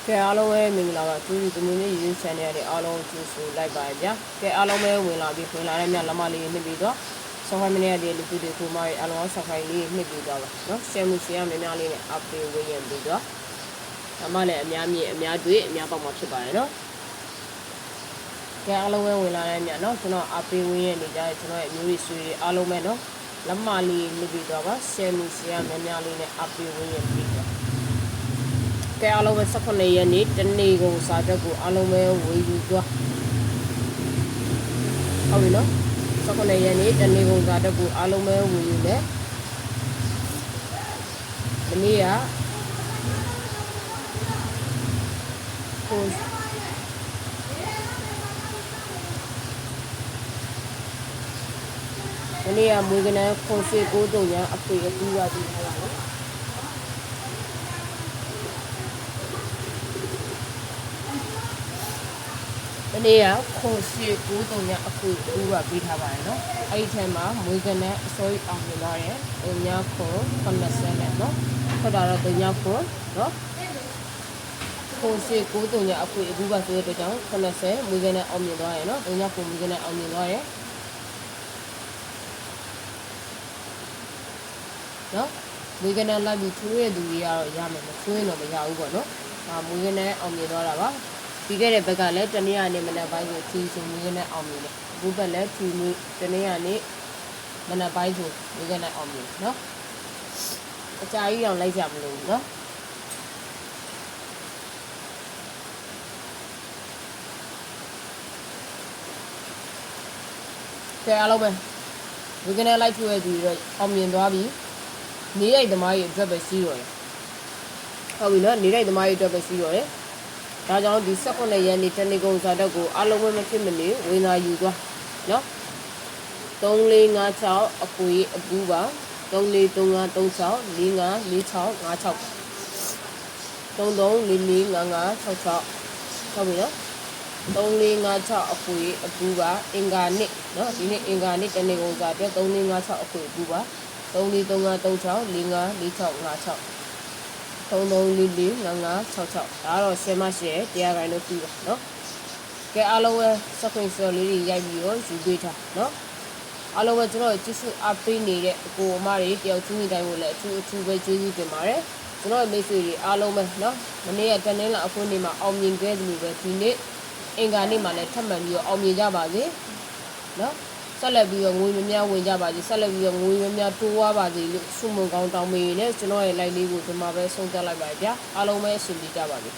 ကဲအားလုံးပဲမင်္ဂလာပါသူဒီမျိုးလေးရေးချန်တဲ့အားလုံးကျေးဇူးလိုက်ပါဗျာကဲအားလုံးပဲဝင်လာတဲ့မြတ်လမလေးနှစ်ပြီးတော့ဆောင်းဖိုင်မနေ့တည်းလူတွေကိုမရဲ့အားလုံးဆောင်းဖိုင်လေးနှစ်ပြီးတော့ပါနော်ရှယ်မှုရှယ်ရများများလေးနဲ့အပေးဝေးရင်ပြီးတော့ဒါမှလည်းအများမြင့်အများတွေ့အများပေါက်မှာဖြစ်ပါတယ်နော်ကဲအားလုံးပဲဝင်လာတဲ့မြတ်နော်ကျွန်တော်အပေးဝေးရင်နေကြကျွန်တော်ရဲ့မျိုးလေးဆွေးအားလုံးပဲနော်လမလေးနှစ်ပြီးတော့ပါရှယ်မှုရှယ်ရများများလေးနဲ့အပေးဝေးရင်ပြီးတော့ကဲအားလုံးပဲ18ရက်နေ့တနေ့ကုန်စာချက်ကိုအားလုံးပဲဝေယူသွားဟုတ်ပြီနော်18ရက်နေ့တနေ့ကုန်စာချက်ကိုအားလုံးပဲဝေယူမယ်ဒီနေ့ကမွေးကနန်းခွန်ရွှေ9တုံညာအဖေအကူရပြီးထားပါနော်ဒီနေ့ကခွန်ရွှေ9တုံညာအဖေအကူရပြီးထားပါတယ်နော်အဲ့ဒီထဲမှာမွေးကနန်းအစိုးရအောင်နေတော့တယ်တုံညာခွန်80နဲ့နော်ထွက်တာတော့တုံညာခွန်နော်ခွန်ရွှေ9တုံညာအဖေအကူပါဆိုတဲ့အတွက်ကြောင့်80မွေးကနန်းအောင်မြင်သွားရယ်နော်တုံညာခွန်မွေးကနန်းအောင်မြင်သွားရယ်နော်မွေးကနန်းလိုက်ပြီးထိုးရတဲ့သူတွေကတော့ရမယ်မထိုးရင်တော့မရဘူးပေါ့နော်ဒါမွေးကနန်းအောင်မြင်သွားတာပါပြီးခဲ့တဲ့ဘက်ကလည်းတနေ့ကနေမနက်ပိုင်းကိုထီဆိုမွေးကနန်းအောင်မြင်တယ်အခုဘက်လည်းထီမွေးတနေ့ကနေမနက်ပိုင်းဆိုမွေးကနန်းအောင်မြင်နော်အကြာကြီးအောင်လိုက်ကြမလို့နော်ကဲအားလုံးပဲမွေးကနန်းလိုက်ထိုးရတဲ့သူတွေတော့အောင်မြင်သွားပြီနေရိုက်သမားကြီးအတွက်ပဲစီးတော့တယ်ဟုတ်ပြီနော်နေရိုက်သမားကြီးအတွက်ပဲစီးတော့တယ်ဒါကြောင့်ဒီ18ရက်နေ့တနေ့ကုန်စာတက်ကိုအားလုံးပဲမဖြစ်မနေဝင်လာယူသွားနော်3456အကွေအပူပါ343536 454656 33445566ဟုတ်ပြီနော်3456အကွေအပူပါအင်္ဂါနေ့နော်ဒီနေ့အင်္ဂါနေ့တနေ့ကုန်စာတက်3456အကွေအပူပါ333536 454656 33445566ဒါတော့10မှ10တရားခိုင်လို့ပြီးပါနော်ကဲအားလုံးပဲစခွင့်စော်လေးတွေရိုက်ပြီးတော့ယူပေးထားနော်အားလုံးပဲကျွန်တော်ကျေးဇူးအပေးနေတဲ့အကိုအမတွေတယောက်ချင်းတိုင်းကိုလည်းအထူးပဲကျေးဇူးတင်ပါတယ်ကျွန်တော်မိတ်ဆွေတွေအားလုံးပဲနော်မနေ့ကတနင်္လာအခုနေ့မှာအောင်မြင်ခဲ့တယ်လို့ပဲဒီနေ့အင်္ဂါနေ့မှာလည်းထပ်မံပြီးတော့အောင်မြင်ကြပါစေနော်ဆက်လက်ပြီးတော့ငွေများဝင်ကြပါစေဆက်လက်ပြီးတော့ငွေများတိုးွားပါစေလို့ဆုမွန်ကောင်းတောင်းပေးနေကျွန်တော်ရဲ့ live လေးကိုဒီမှာပဲဆုံးသက်လိုက်ပါကြအားလုံးပဲအဆင်ပြေကြပါစေ